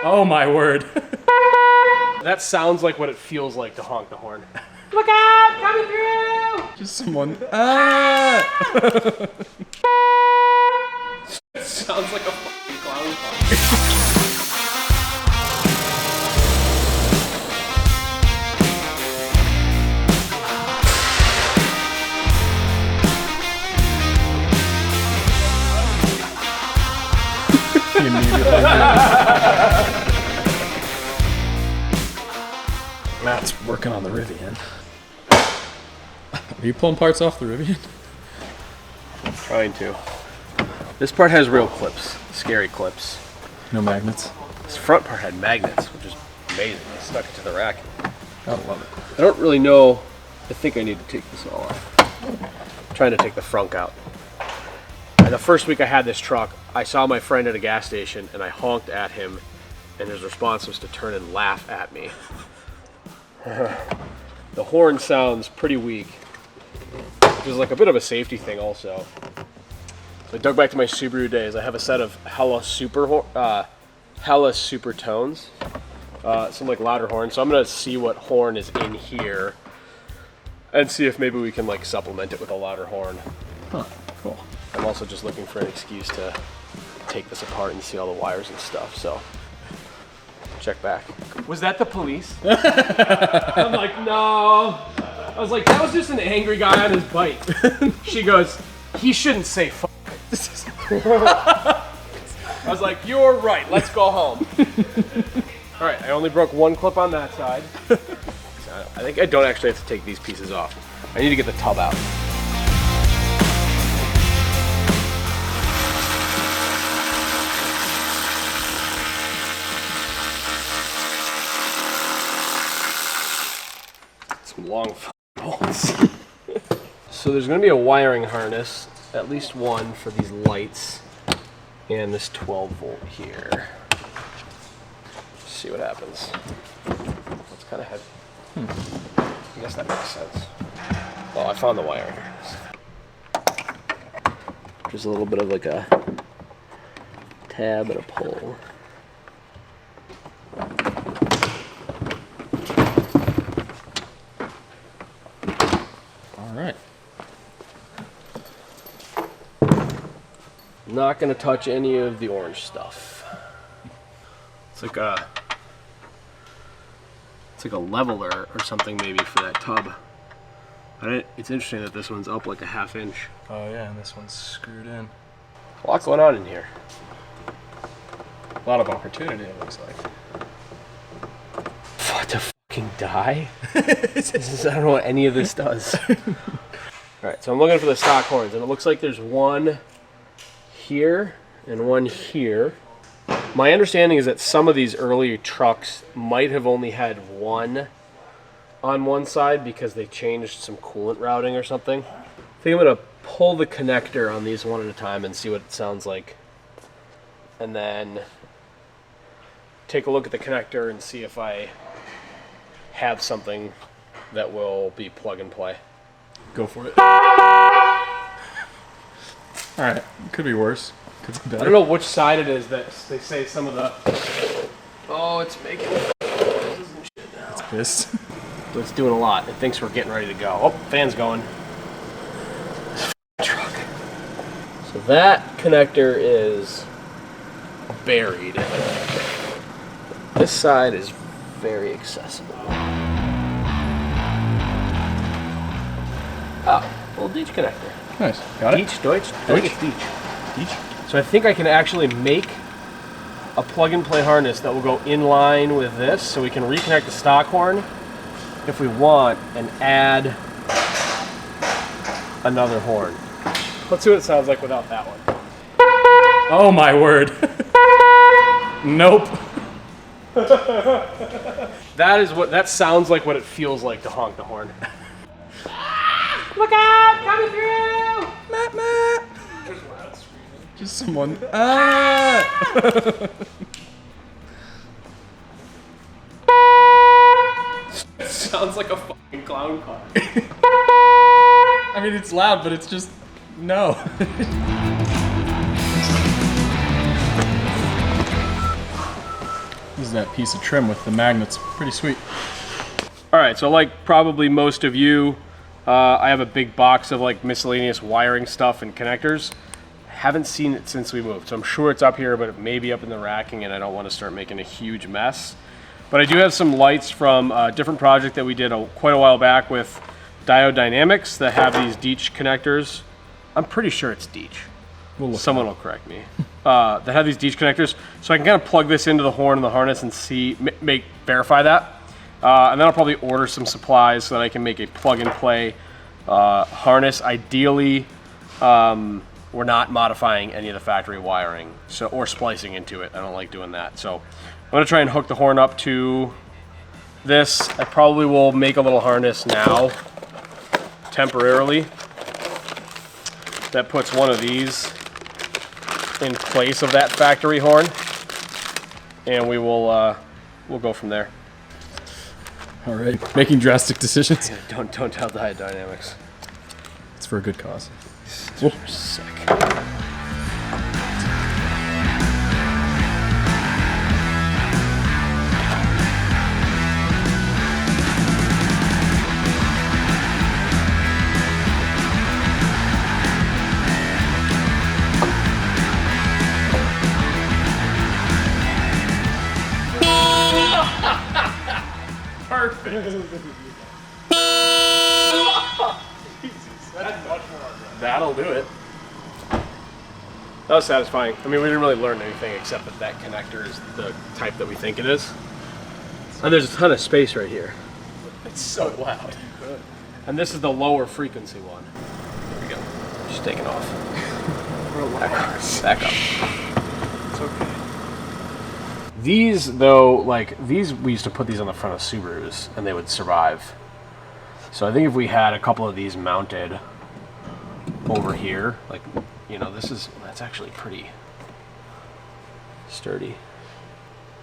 Oh my word. That sounds like what it feels like to honk the horn. Look out! Coming through! Just someone. Ah! It sounds like a fucking clown car. Matt's working on the Rivian. Are you pulling parts off the Rivian? I'm trying to. This part has real clips, scary clips. No magnets. This front part had magnets, which is amazing. I stuck it to the rack. I love it. I don't really know. I think I need to take this all off. I'm trying to take the frunk out. And the first week I had this truck, I saw my friend at a gas station and I honked at him, and his response was to turn and laugh at me. The horn sounds pretty weak, which is like a bit of a safety thing also. So I dug back to my Subaru days. I have a set of Hella Super tones, some like louder horns. So I'm gonna see what horn is in here and see if maybe we can like supplement it with a louder horn. Huh, cool. I'm also just looking for an excuse to take this apart and see all the wires and stuff, so check back. Was that the police? I'm like, no. I was like, that was just an angry guy on his bike. She goes, he shouldn't say fuck. I was like, you're right, let's go home. All right, I only broke one clip on that side. I think I don't actually have to take these pieces off. I need to get the tub out. Some long bolts. So there's going to be a wiring harness, at least one for these lights, and this 12 volt here. See what happens. It's kind of heavy. I guess that makes sense. Oh, I found the wiring harness. Just a little bit of like a tab and a pull. All right. Not gonna touch any of the orange stuff. It's like a leveler or something maybe for that tub. It's interesting that this one's up like a ½ inch. Oh yeah, and this one's screwed in. A lot going on in here. A lot of opportunity, it looks like. What, to fucking die? I don't know what any of this does. Alright, so I'm looking for the stock horns, and it looks like there's one here and one here. My understanding is that some of these early trucks might have only had one on one side because they changed some coolant routing or something. I think I'm going to pull the connector on these one at a time and see what it sounds like. And then take a look at the connector and see if I have something that will be plug and play. Go for it. All right, could be worse. Could be better. I don't know which side it is that they say some of the... Oh, it's making noises and shit now. It's pissed. So it's doing a lot. It thinks we're getting ready to go. Oh, fan's going. This truck. So that connector is buried. This side is very accessible. Oh, little Deech connector. Nice. Got it? Deech, Deutsch? I think it's Deech. Deech? So I think I can actually make a plug-and-play harness that will go in line with this, so we can reconnect the stock horn if we want and add another horn. Let's see what it sounds like without that one. Oh my word. Nope. That sounds like what it feels like to honk the horn. Look out! Coming through! Matt, Matt. Just someone. Ah! It sounds like a fucking clown car. I mean, it's loud, but it's just no. This is that piece of trim with the magnets. Pretty sweet. All right, so like probably most of you, I have a big box of like miscellaneous wiring stuff and connectors. Haven't seen it since we moved, so I'm sure it's up here, but it may be up in the racking, and I don't want to start making a huge mess. But I do have some lights from a different project that we did quite a while back with Diode Dynamics that have these Deech connectors. I'm pretty sure it's Deech. Someone will correct me. That have these Deech connectors, so I can kind of plug this into the horn and the harness and see, verify that. And then I'll probably order some supplies so that I can make a plug-and-play harness. Ideally, we're not modifying any of the factory wiring, or splicing into it. I don't like doing that. So I'm gonna try and hook the horn up to this. I probably will make a little harness now, temporarily, that puts one of these in place of that factory horn, and we'll go from there. All right, making drastic decisions. Yeah, don't tell Diode Dynamics. It's for a good cause. You're sick. Perfect. That'll do it. That was satisfying. I mean, we didn't really learn anything except that that connector is the type that we think it is. And there's a ton of space right here. It's so loud. And this is the lower frequency one. There we go. Just taking off. Back up. It's okay. These, though, like, these, we used to put these on the front of Subarus, and they would survive. So I think if we had a couple of these mounted over here, like, you know, that's actually pretty sturdy.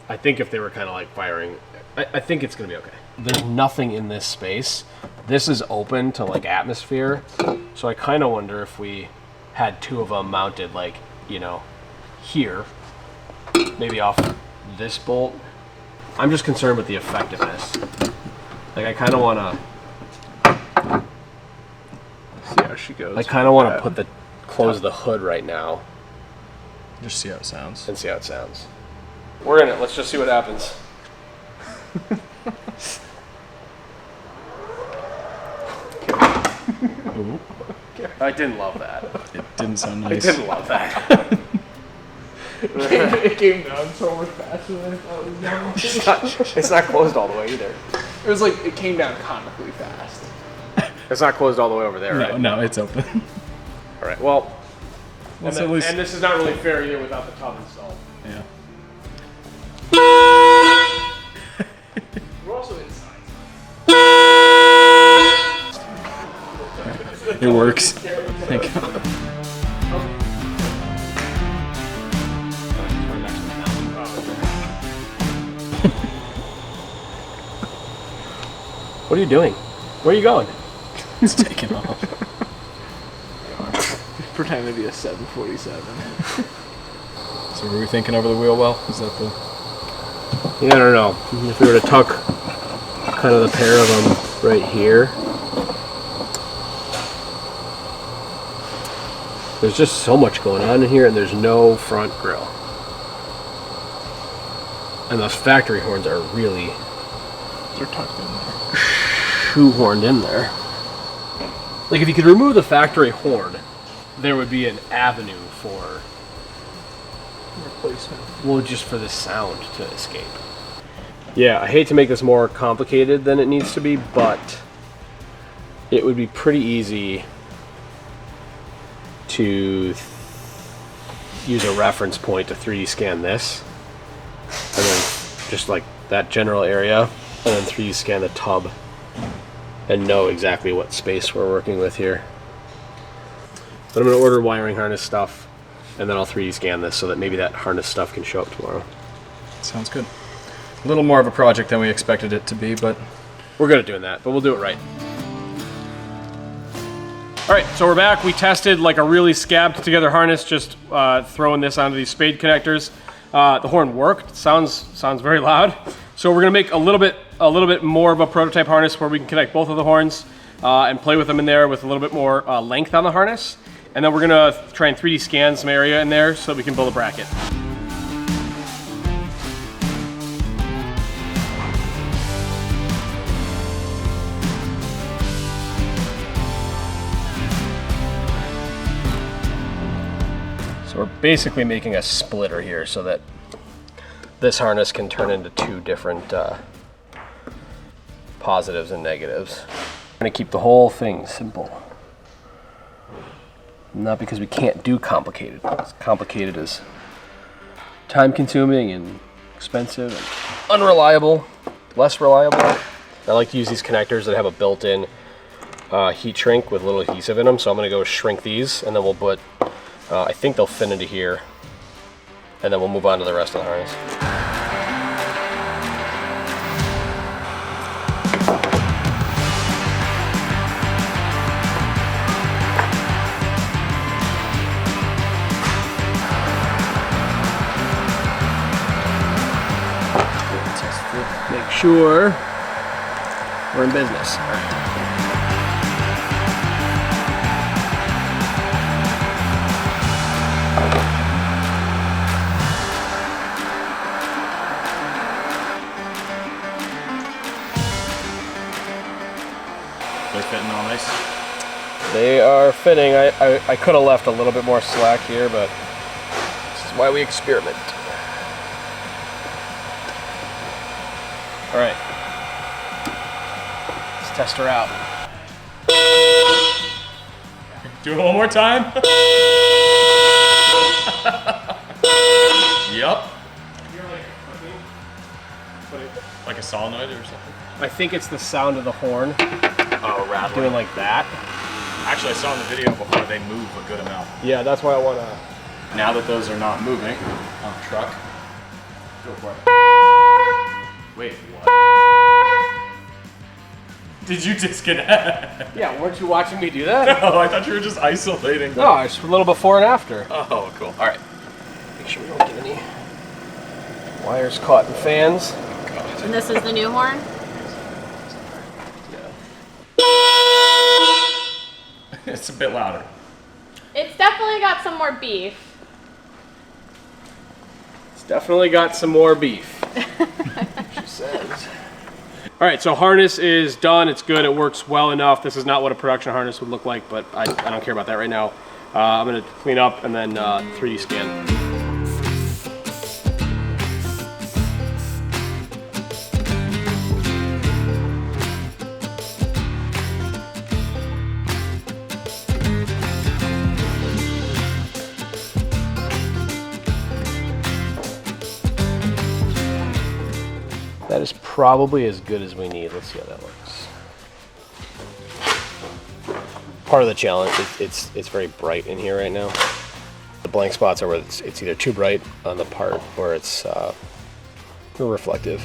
I think if they were kind of like firing, I think it's gonna be okay. There's nothing in this space. This is open to like atmosphere, so I kind of wonder if we had two of them mounted, like, you know, here, maybe off this bolt. I'm just concerned with the effectiveness. Like, I kind of want to see how she goes. I kind of want to close the hood right now. Just see how it sounds. And see how it sounds. We're in it. Let's just see what happens. I didn't love that. It didn't sound nice. I didn't love that. It came down so much faster than I thought it was going. It's not closed all the way either. It was like, it came down comically fast. It's not closed all the way over there, right? No, it's open. All right, well, and at least... this is not really fair either without the tub installed. Yeah. We're also inside. It works. Thank God. What are you doing? Where are you going? It's taking off. Pretend to be a 747. So were we thinking over the wheel well? Is that the... Yeah, I don't know. If we were to tuck kind of the pair of them right here. There's just so much going on in here, and there's no front grill. And those factory horns are really They're tucked in there. shoehorned in there. Like, if you could remove the factory horn, there would be an avenue for Replacement. well, just for this sound to escape. Yeah, I hate to make this more complicated than it needs to be, but it would be pretty easy to use a reference point to 3D scan this, and then just like that general area, and then 3D scan the tub and know exactly what space we're working with here. But I'm going to order wiring harness stuff, and then I'll 3D scan this so that maybe that harness stuff can show up tomorrow. Sounds good. A little more of a project than we expected it to be, but... We're good at doing that, but we'll do it right. All right, so we're back. We tested like a really scabbed together harness, just throwing this onto these spade connectors. The horn worked. Sounds very loud. So we're gonna make a little bit more of a prototype harness where we can connect both of the horns and play with them in there with a little bit more length on the harness. And then we're gonna try and 3D scan some area in there so that we can build a bracket. So we're basically making a splitter here so that this harness can turn into 2 different positives and negatives. I'm gonna keep the whole thing simple. Not because we can't do complicated. It's complicated is time consuming and expensive and unreliable, less reliable. I like to use these connectors that have a built-in heat shrink with a little adhesive in them. So I'm gonna go shrink these and then we'll put, I think they'll fit into here. And then we'll move on to the rest of the harness. Make sure we're in business. All right. They're fitting all nice. They are fitting. I could have left a little bit more slack here, but this is why we experiment. All right, let's test her out. Do it one more time. Yup. Like a solenoid or something? I think it's the sound of the horn Oh, rattling. doing like that. Actually, I saw in the video before they move a good amount. Yeah, that's why I want to. Now that those are not moving on the truck, go for it. Wait, what? Did you disconnect? Yeah, weren't you watching me do that? Oh, I thought you were just isolating. No, it's a little before and after. Oh, cool. All right. Make sure we don't get any wires caught in fans. And this is the new horn? It's a bit louder. It's definitely got some more beef. It's definitely got some more beef. She says. All right, so harness is done. It's good. It works well enough. This is not what a production harness would look like, but I don't care about that right now. I'm gonna clean up and then 3D scan. That is probably as good as we need. Let's see how that works. Part of the challenge is it's very bright in here right now. The blank spots are where it's either too bright on the part or it's reflective.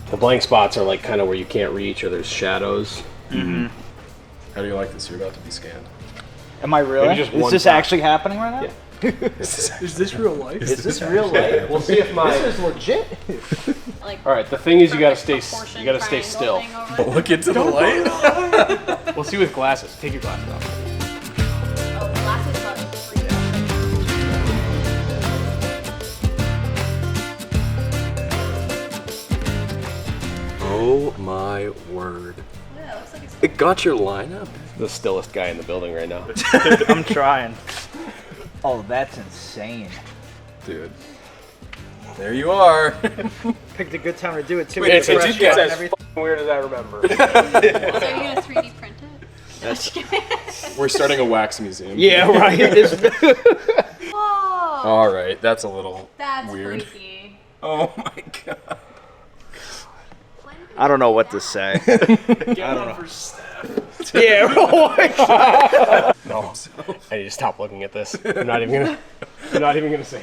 The blank spots are like kind of where you can't reach or there's shadows. Mm-hmm. How do you like this? You're about to be scanned. Am I really? Maybe just Is one this top. actually happening right now? Yeah. Is this real life? Is this real life? We'll see if my. This is legit. Like, All right. The thing is, you gotta stay. proportion You gotta stay triangle still. thing over it. Look into the light. We'll see with glasses. Take your glasses off. Oh, the glasses got free. Oh my word. Yeah, it looks like it's It got your lineup? The stillest guy in the building right now. I'm trying. Oh, that's insane. Dude. There you are. Picked a good time to do it too. Wait, With the it's restaurant and as everything. weird as I remember. So you're gonna 3D print it? We're starting a wax museum. Yeah, right. Whoa! All right, that's a little That's weird. freaky. Oh my god. I don't know what to say. Get one for Steph. Yeah. Oh my God. No, I need to stop looking at this. I'm not even gonna say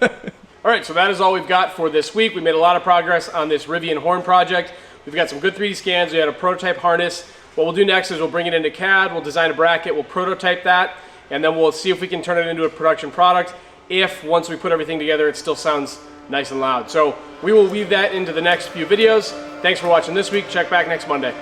it. All right, so that is all we've got for this week. We made a lot of progress on this Rivian horn project. We've got some good 3D scans. We had a prototype harness. What we'll do next is we'll bring it into CAD, we'll design a bracket, we'll prototype that, and then we'll see if we can turn it into a production product. If, once we put everything together, it still sounds nice and loud. So we will weave that into the next few videos. Thanks for watching this week. Check back next Monday.